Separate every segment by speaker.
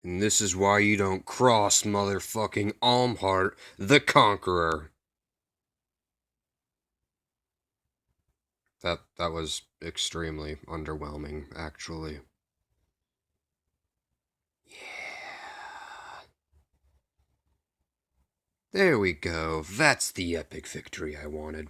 Speaker 1: And this is why you don't cross motherfucking Almhart the Conqueror. That was extremely underwhelming, actually. Yeah. There we go. That's the epic victory I wanted.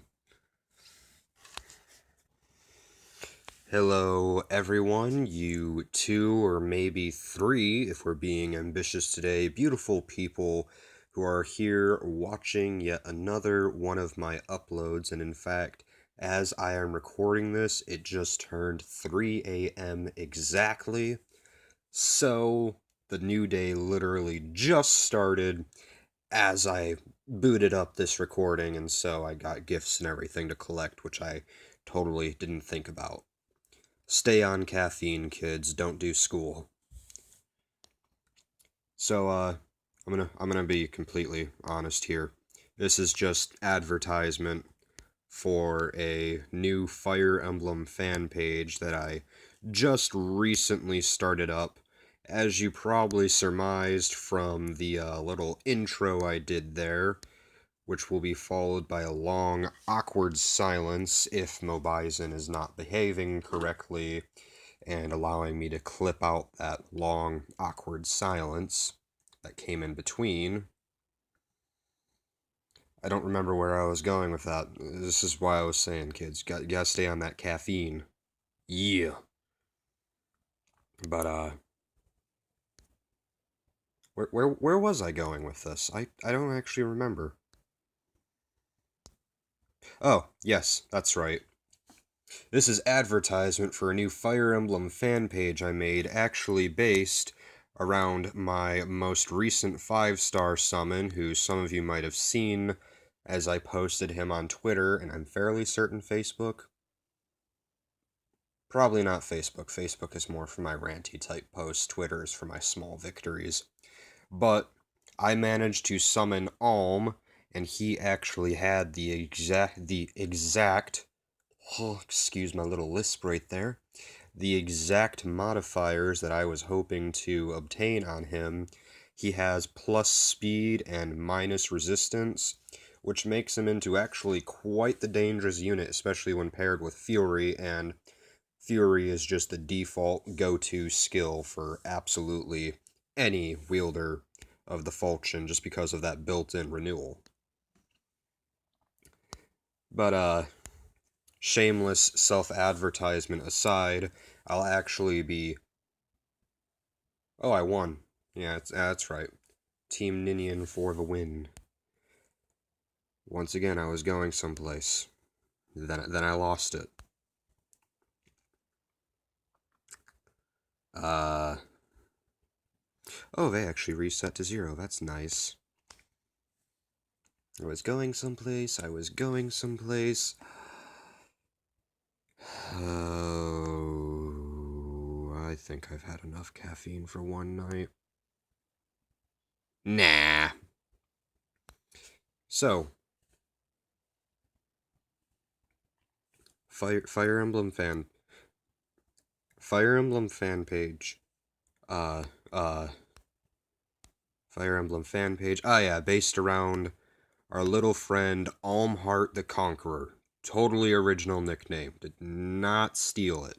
Speaker 1: Hello, everyone. You two, or maybe three, if we're being ambitious today, beautiful people who are here watching yet another one of my uploads. And in fact, as I am recording this, it just turned 3 a.m. exactly. So, the new day literally just started as I booted up this recording, and so I got gifts and everything to collect, which I totally didn't think about. Stay on caffeine, kids. Don't do school. So, I'm gonna be completely honest here. This is just advertisement for a new Fire Emblem fan page that I just recently started up. As you probably surmised from the little intro I did there, which will be followed by a long, awkward silence if Mobizon is not behaving correctly and allowing me to clip out that long, awkward silence that came in between. I don't remember where I was going with that. This is why I was saying, kids, gotta stay on that caffeine. Yeah. But, where was I going with this? I don't actually remember. Oh, yes, that's right. This is advertisement for a new Fire Emblem fan page I made, actually based around my most recent 5-star summon, who some of you might have seen as I posted him on Twitter, and I'm fairly certain Facebook. Probably not Facebook. Facebook is more for my ranty type posts. Twitter is for my small victories. But I managed to summon Alm, and he actually had the exact oh, excuse my little lisp right there, the exact modifiers that I was hoping to obtain on him. He has plus speed and minus resistance, which makes him into actually quite the dangerous unit, especially when paired with Fury, and Fury is just the default go-to skill for absolutely any wielder of the falchion just because of that built-in renewal. But, shameless self-advertisement aside, I'll actually be... Oh, I won. Yeah, that's right. Team Ninian for the win. Once again, I was going someplace. Then I lost it. Uh... Oh, they actually reset to 0. That's nice. I was going someplace. Oh... I think I've had enough caffeine for one night. Nah. So, Fire Emblem fan page. Uh, uh, Fire Emblem fan page. Ah, yeah, based around our little friend Almhart the Conqueror. Totally original nickname. Did not steal it.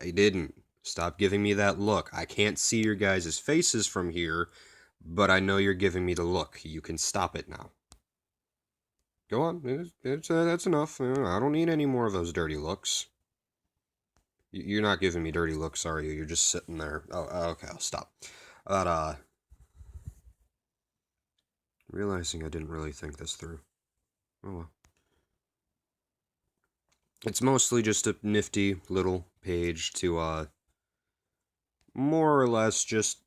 Speaker 1: I didn't. Stop giving me that look. I can't see your guys' faces from here, but I know you're giving me the look. You can stop it now. Go on. That's enough. I don't need any more of those dirty looks. You're not giving me dirty looks, are you? You're just sitting there. Oh, okay, I'll stop. But, realizing I didn't really think this through. Oh well. It's mostly just a nifty little page to, more or less just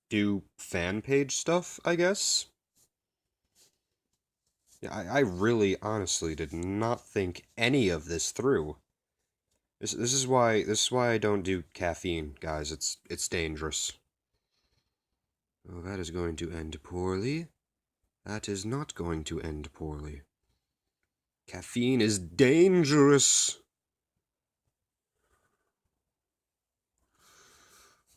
Speaker 1: do fan page stuff, I guess. Yeah, I really honestly did not think any of this through. This is why I don't do caffeine, guys. It's dangerous. Oh, that is going to end poorly. That is not going to end poorly. Caffeine is dangerous.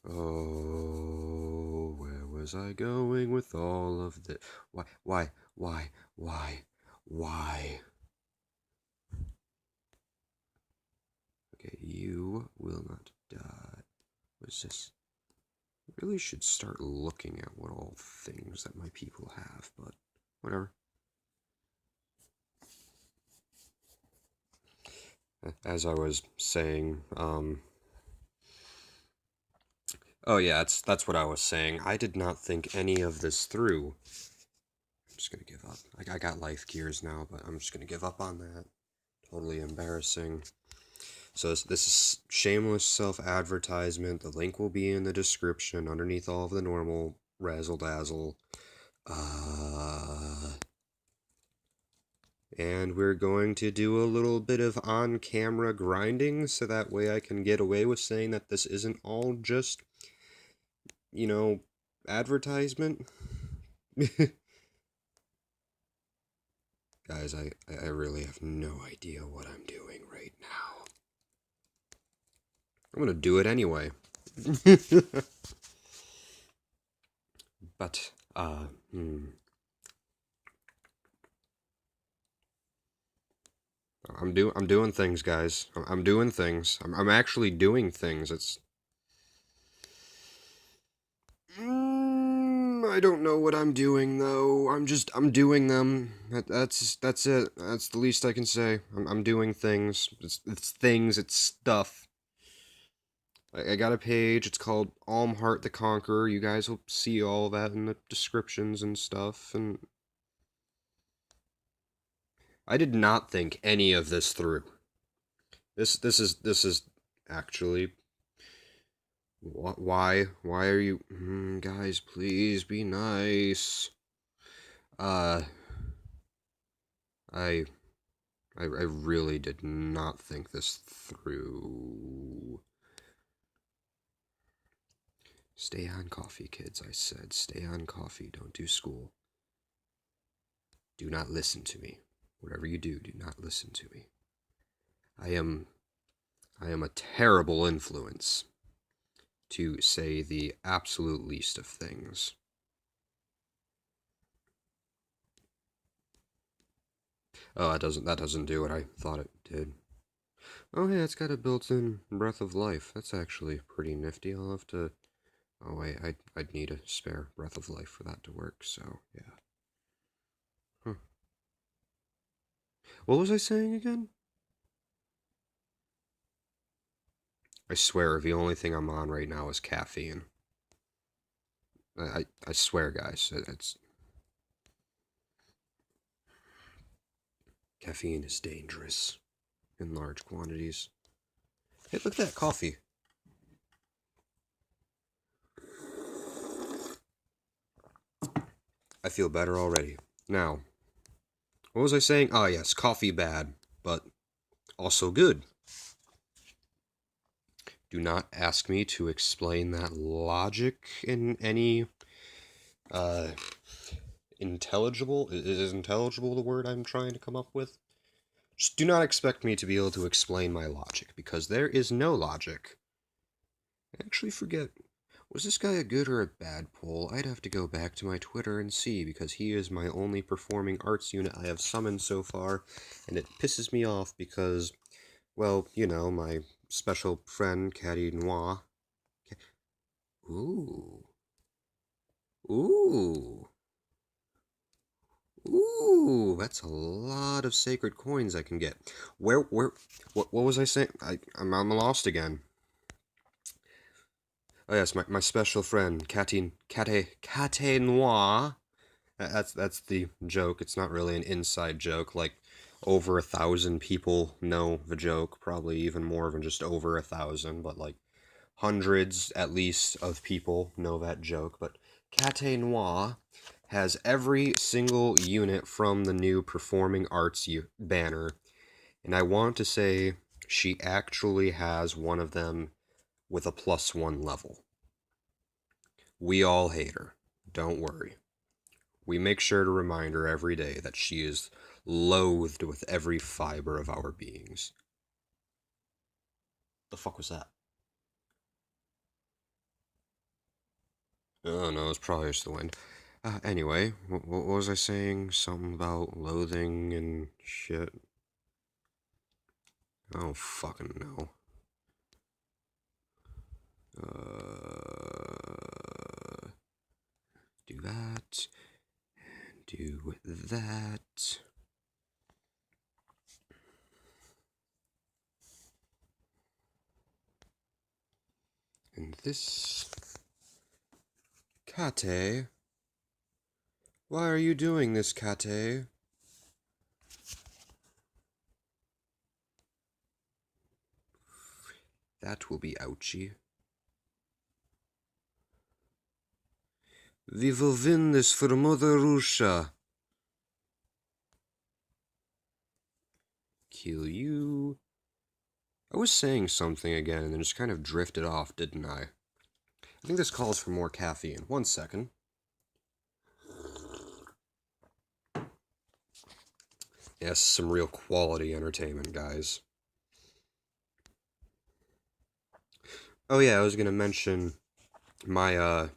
Speaker 1: Oh, where was I going with all of this? Why? Okay, you will not die. What's this? I really should start looking at what all things that my people have, but whatever. As I was saying, oh yeah, that's what I was saying. I did not think any of this through. I'm just gonna give up. I got life gears now, but I'm just gonna give up on that. Totally embarrassing. So this is shameless self-advertisement. The link will be in the description underneath all of the normal razzle-dazzle. And we're going to do a little bit of on-camera grinding so that way I can get away with saying that this isn't all just, you know, advertisement. Guys, I really have no idea what I'm doing right now. I'm gonna do it anyway. But, I'm doing things, guys. I'm doing things. I'm actually doing things. It's I don't know what I'm doing though. I'm doing them. That's it. That's the least I can say. I'm doing things. It's things. It's stuff. I got a page. It's called Heart the Conqueror. You guys will see all that in the descriptions and stuff. And I did not think any of this through. This is actually why are you guys, please be nice. I really did not think this through. Stay on coffee, kids, I said. Stay on coffee. Don't do school. Do not listen to me. Whatever you do, do not listen to me. I am a terrible influence, to say the absolute least of things. Oh, that doesn't do what I thought it did. Oh, yeah, it's got a built-in breath of life. That's actually pretty nifty. I'll have to... Oh, wait, I'd need a spare breath of life for that to work, so, yeah. Huh. What was I saying again? I swear, the only thing I'm on right now is caffeine. I swear, guys, it's... Caffeine is dangerous in large quantities. Hey, look at that coffee. I feel better already. Now, what was I saying? Ah, yes, coffee bad, but also good. Do not ask me to explain that logic in any intelligible. Is intelligible the word I'm trying to come up with? Just do not expect me to be able to explain my logic, because there is no logic. I actually forget. Was this guy a good or a bad poll? I'd have to go back to my Twitter and see, because he is my only performing arts unit I have summoned so far, and it pisses me off because, well, you know, my special friend, Caddy Noir. Ooh. Ooh. Ooh, that's a lot of sacred coins I can get. What was I saying? I'm lost again. Oh yes, my special friend, Cate Noir. That's the joke. It's not really an inside joke. Like, over 1,000 people know the joke. Probably even more than just over 1,000, but like hundreds at least of people know that joke. But Cate Noir has every single unit from the new Performing Arts banner, and I want to say she actually has one of them with a +1 level. We all hate her. Don't worry. We make sure to remind her every day that she is loathed with every fiber of our beings. The fuck was that? Oh no, it's probably just the wind. Anyway, what was I saying? Something about loathing and shit. I don't fucking know. Do that. Do that. And this. Kate. Why are you doing this, Kate? That will be ouchy. We will win this for Mother Russia. Kill you. I was saying something again and then just kind of drifted off, didn't I? I think this calls for more caffeine. 1 second. Yes, some real quality entertainment, guys. Oh yeah, I was gonna mention my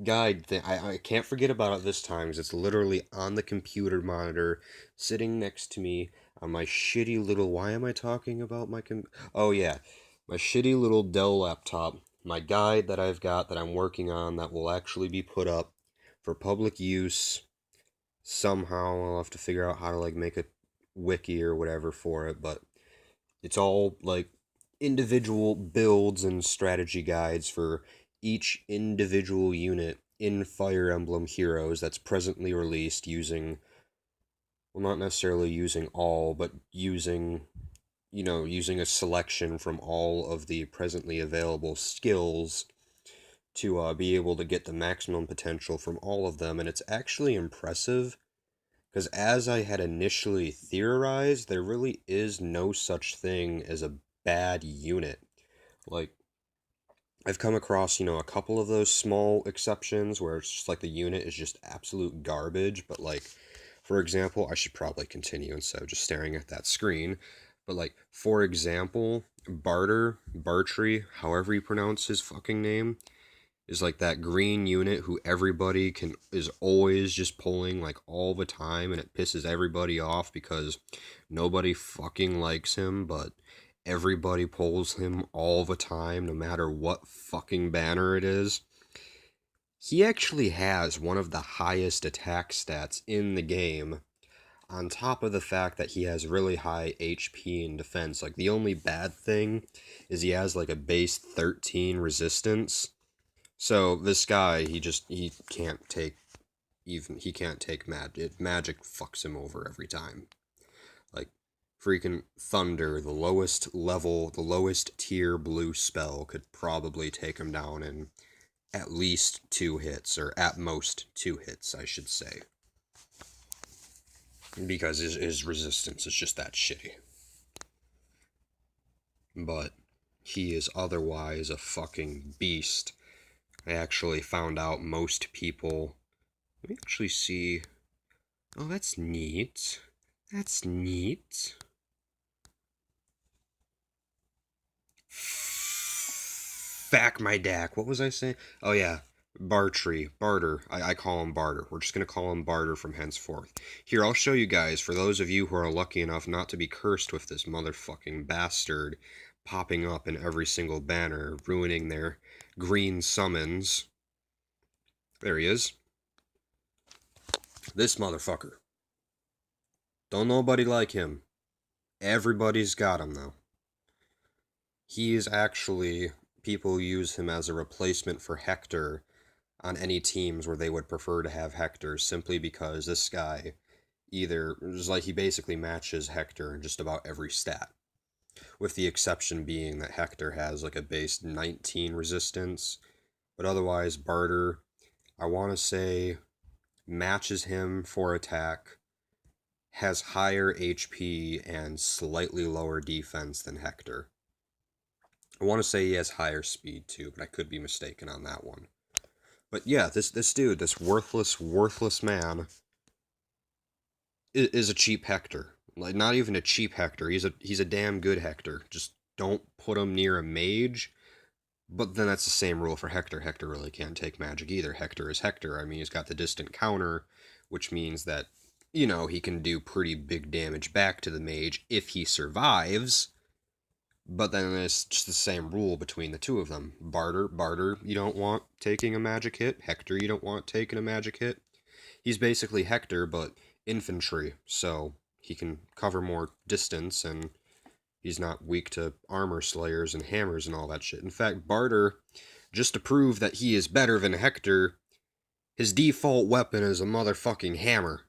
Speaker 1: guide thing. I can't forget about it this time because it's literally on the computer monitor, sitting next to me on my shitty little. Why am I talking about my Oh yeah, my shitty little Dell laptop. My guide that I've got that I'm working on that will actually be put up for public use somehow. I'll have to figure out how to like make a wiki or whatever for it, but it's all like individual builds and strategy guides for each individual unit in Fire Emblem Heroes that's presently released using, well, not necessarily using all, but using, using a selection from all of the presently available skills to be able to get the maximum potential from all of them. And it's actually impressive because, as I had initially theorized, there really is no such thing as a bad unit. Like, I've come across, a couple of those small exceptions where it's just like the unit is just absolute garbage, but like, for example, I should probably continue instead of just staring at that screen. But like, for example, Bartrey, however you pronounce his fucking name, is like that green unit who everybody can is always just pulling like all the time, and it pisses everybody off because nobody fucking likes him, but everybody pulls him all the time no matter what fucking banner it is. He actually has one of the highest attack stats in the game, on top of the fact that he has really high HP and defense. Like, the only bad thing is he has like a base 13 resistance, so this guy, he can't take magic. Magic fucks him over every time. Like, freaking Thunder, the lowest level, the lowest tier blue spell could probably take him down in at least 2 hits, or at most 2 hits, I should say. Because his resistance is just that shitty. But he is otherwise a fucking beast. I actually found out most people. Let me actually see. Oh, that's neat. That's neat. Back my dack. What was I saying? Oh, yeah. Barter. I call him Barter. We're just going to call him Barter from henceforth. Here, I'll show you guys, for those of you who are lucky enough not to be cursed with this motherfucking bastard popping up in every single banner, ruining their green summons. There he is. This motherfucker. Don't nobody like him. Everybody's got him, though. He is actually, people use him as a replacement for Hector on any teams where they would prefer to have Hector, simply because this guy it's like he basically matches Hector in just about every stat, with the exception being that Hector has like a base 19 resistance, but otherwise Barter, I want to say, matches him for attack, has higher HP and slightly lower defense than Hector. I want to say he has higher speed too, but I could be mistaken on that one. But yeah, this dude, this worthless man, is a cheap Hector. Like, not even a cheap Hector. He's a damn good Hector. Just don't put him near a mage, But then that's the same rule for Hector. Hector really can't take magic either. Hector is Hector. I mean, he's got the distant counter, which means that, he can do pretty big damage back to the mage if he survives. But then it's just the same rule between the two of them. Barter, you don't want taking a magic hit. Hector, you don't want taking a magic hit. He's basically Hector, but infantry, so he can cover more distance, and he's not weak to armor slayers and hammers and all that shit. In fact, Barter, just to prove that he is better than Hector, his default weapon is a motherfucking hammer.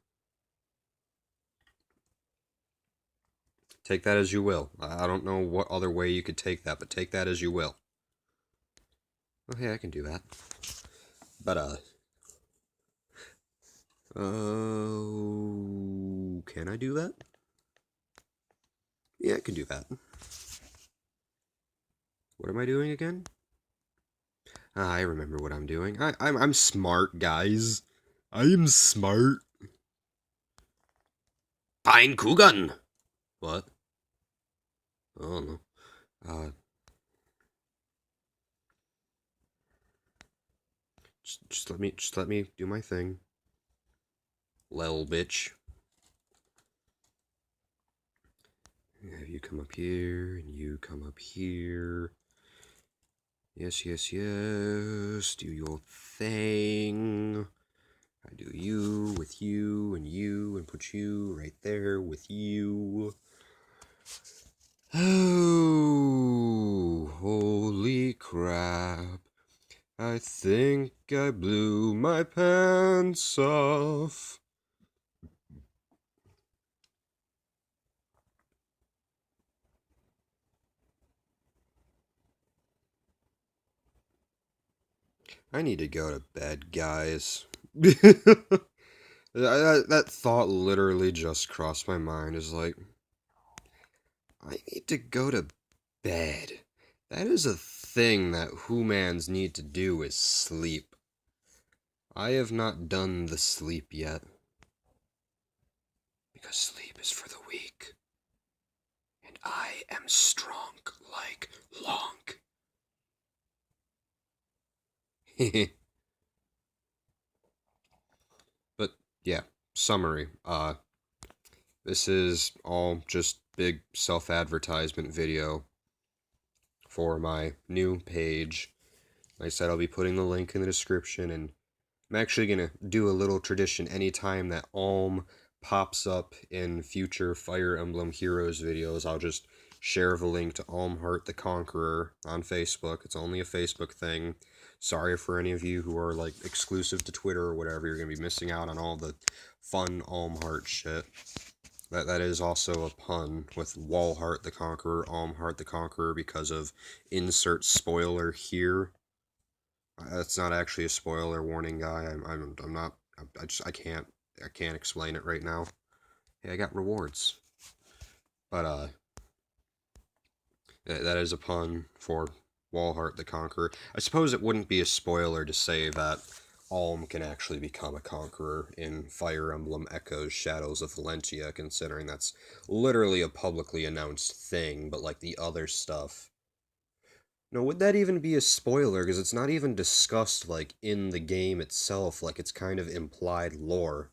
Speaker 1: Take that as you will. I don't know what other way you could take that, but take that as you will. Okay, I can do that. But, can I do that? Yeah, I can do that. What am I doing again? I remember what I'm doing. I'm smart, guys. I am smart. Pine Kugan! What? I don't know. Just let me do my thing. Lil bitch. Have you come up here, and you come up here. Yes, yes, yes. Do your thing. I do you with you, and put you right there with you. Oh, holy crap. I think I blew my pants off. I need to go to bed, guys. That thought literally just crossed my mind. Is like, I need to go to bed. That is a thing that humans need to do, is sleep. I have not done the sleep yet. Because sleep is for the weak. And I am strong like Lonk. But yeah, summary. This is all just big self-advertisement video for my new page. Like I said, I'll be putting the link in the description, and I'm actually gonna do a little tradition anytime that Alm pops up in future Fire Emblem Heroes videos. I'll just share the link to Almheart the Conqueror on Facebook. It's only a Facebook thing. Sorry for any of you who are like exclusive to Twitter or whatever. You're gonna be missing out on all the fun Almheart shit. That is also a pun with Walheart the Conqueror, Almheart the Conqueror, because of insert spoiler here. That's not actually a spoiler warning, guy. I'm not. I can't explain it right now. Hey, I got rewards, but that is a pun for Walheart the Conqueror. I suppose it wouldn't be a spoiler to say that Alm can actually become a conqueror in Fire Emblem Echoes Shadows of Valentia, considering that's literally a publicly announced thing, but like the other stuff. No, would that even be a spoiler? Because it's not even discussed, like, in the game itself. Like, it's kind of implied lore.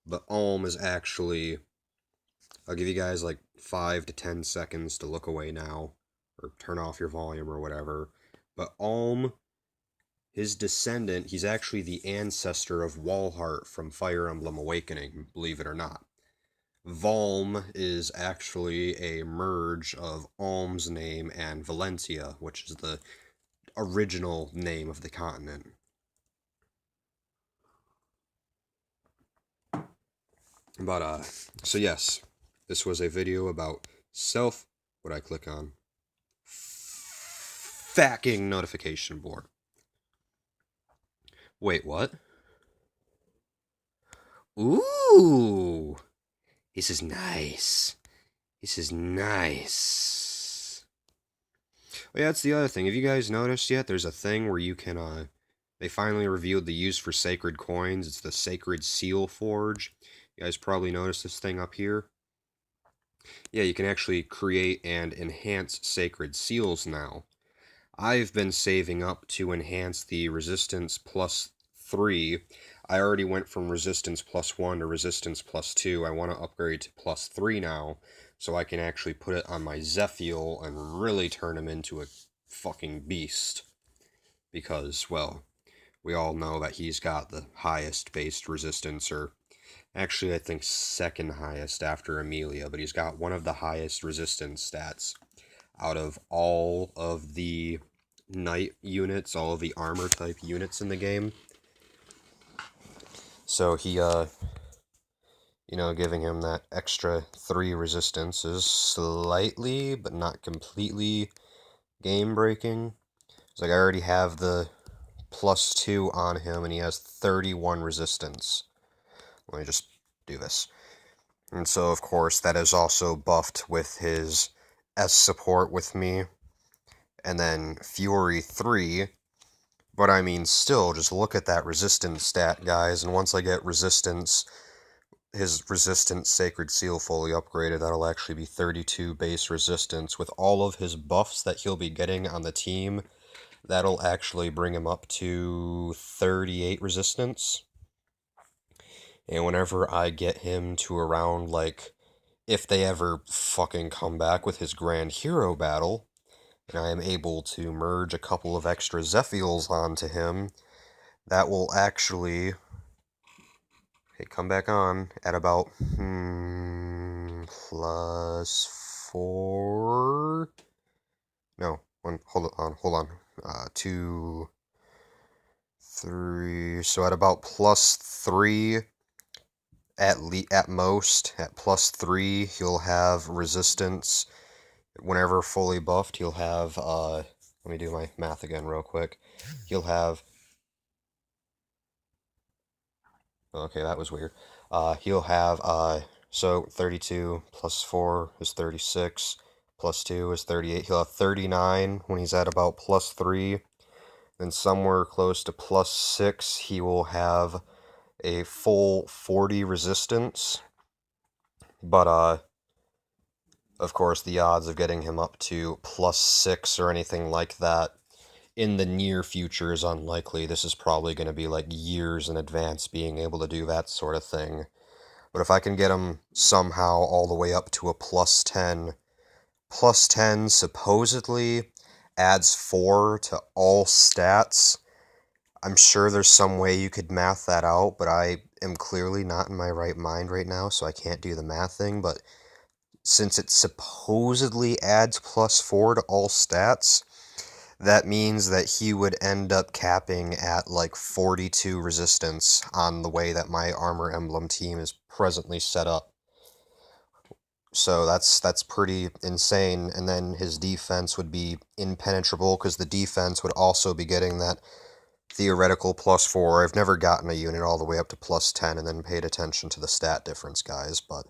Speaker 1: But Alm is actually... I'll give you guys, like, 5 to 10 seconds to look away now. Or turn off your volume or whatever. But Alm, his descendant, he's actually the ancestor of Walheart from Fire Emblem Awakening, believe it or not. Valm is actually a merge of Alm's name and Valentia, which is the original name of the continent. But, so yes, this was a video about what I click on? Facking notification board. Wait, what? Ooh! This is nice. This is nice. Oh, yeah, that's the other thing. Have you guys noticed yet? There's a thing where you can, they finally revealed the use for sacred coins. It's the Sacred Seal Forge. You guys probably noticed this thing up here. Yeah, you can actually create and enhance sacred seals now. I've been saving up to enhance the resistance plus 3. I already went from resistance plus 1 to resistance plus 2. I want to upgrade to plus 3 now, so I can actually put it on my Zephiel and really turn him into a fucking beast. Because, well, we all know that he's got the highest based resistance, or actually I think second highest after Amelia, but he's got one of the highest resistance stats out of all of the knight units, all of the armor type units in the game. So he, giving him that extra 3 resistance is slightly, but not completely game breaking. It's like I already have the plus 2 on him, and he has 31 resistance. Let me just do this. And so, of course, that is also buffed with his S support with me, and then Fury 3. But I mean, still, just look at that resistance stat, guys, and once I get resistance, his resistance Sacred Seal fully upgraded, that'll actually be 32 base resistance. With all of his buffs that he'll be getting on the team, that'll actually bring him up to 38 resistance. And whenever I get him to around, like, if they ever fucking come back with his Grand Hero battle, and I am able to merge a couple of extra Zephiels onto him, that will actually come back on at about plus 4. No, hold on. 2, 3. So at about plus 3, at most, at plus 3, he'll have resistance. Whenever fully buffed, he'll have, let me do my math again real quick. He'll have, okay, that was weird. He'll have, so 32 plus 4 is 36, plus 2 is 38. He'll have 39 when he's at about plus 3. Then somewhere close to plus 6, he will have a full 40 resistance. But, of course, the odds of getting him up to plus 6 or anything like that in the near future is unlikely. This is probably going to be like years in advance being able to do that sort of thing. But if I can get him somehow all the way up to a plus 10 supposedly adds 4 to all stats. I'm sure there's some way you could math that out, but I am clearly not in my right mind right now, so I can't do the math thing. But since it supposedly adds plus 4 to all stats, that means that he would end up capping at like 42 resistance on the way that my Armor Emblem team is presently set up. So that's pretty insane. And then his defense would be impenetrable because the defense would also be getting that theoretical plus 4. I've never gotten a unit all the way up to plus 10 and then paid attention to the stat difference, guys, but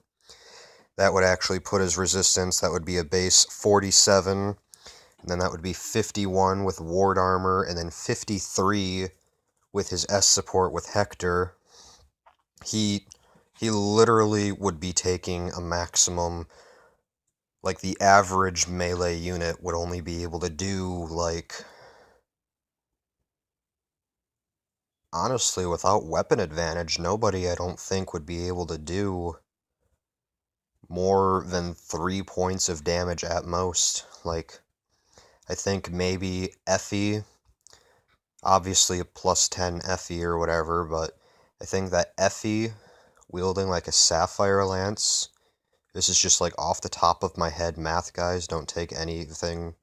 Speaker 1: that would actually put his resistance, that would be a base 47, and then that would be 51 with ward armor, and then 53 with his S support with Hector. He literally would be taking a maximum, like the average melee unit would only be able to do, like, honestly, without weapon advantage, nobody I don't think would be able to do more than 3 points of damage at most. Like, I think maybe Effie, obviously a plus 10 Effie or whatever, but I think that Effie wielding like a Sapphire Lance, this is just like off the top of my head math, guys, don't take anything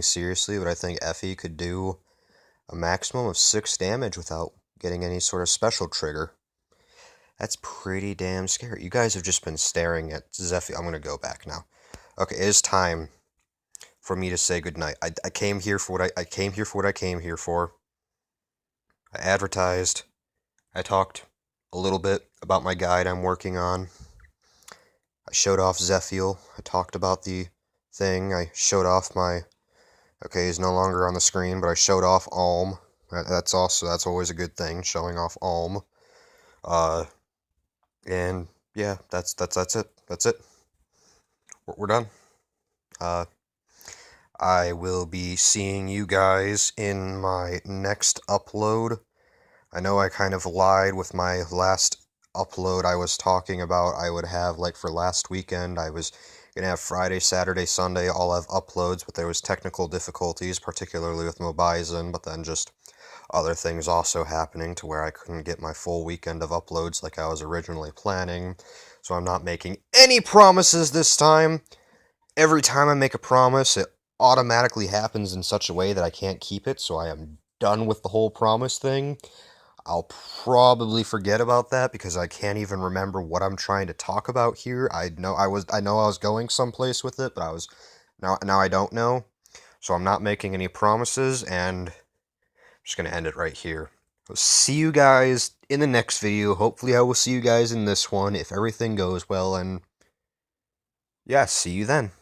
Speaker 1: seriously, but I think Effie could do a maximum of 6 damage without getting any sort of special trigger. That's pretty damn scary. You guys have just been staring at Zephyr. I'm going to go back now. Okay, it is time for me to say goodnight. I came here for what I came here for what I came here for. I advertised. I talked a little bit about my guide I'm working on. I showed off Zephiel. I talked about the thing. I showed off my... Okay, he's no longer on the screen, but I showed off Alm. That's always a good thing, showing off Alm. And yeah, that's it. That's it. We're done. I will be seeing you guys in my next upload. I know I kind of lied with my last upload. I was talking about I would have, like, for last weekend, I was gonna have Friday, Saturday, Sunday all have uploads, but there was technical difficulties, particularly with Mobizen, but then just other things also happening to where I couldn't get my full weekend of uploads like I was originally planning. So I'm not making any promises this time. Every time I make a promise, it automatically happens in such a way that I can't keep it, so I am done with the whole promise thing. I'll probably forget about that because I can't even remember what I'm trying to talk about here. I know I was going someplace with it, but now I don't know. So I'm not making any promises, and I'm just gonna end it right here. So see you guys in the next video. Hopefully I will see you guys in this one if everything goes well, and yeah, see you then.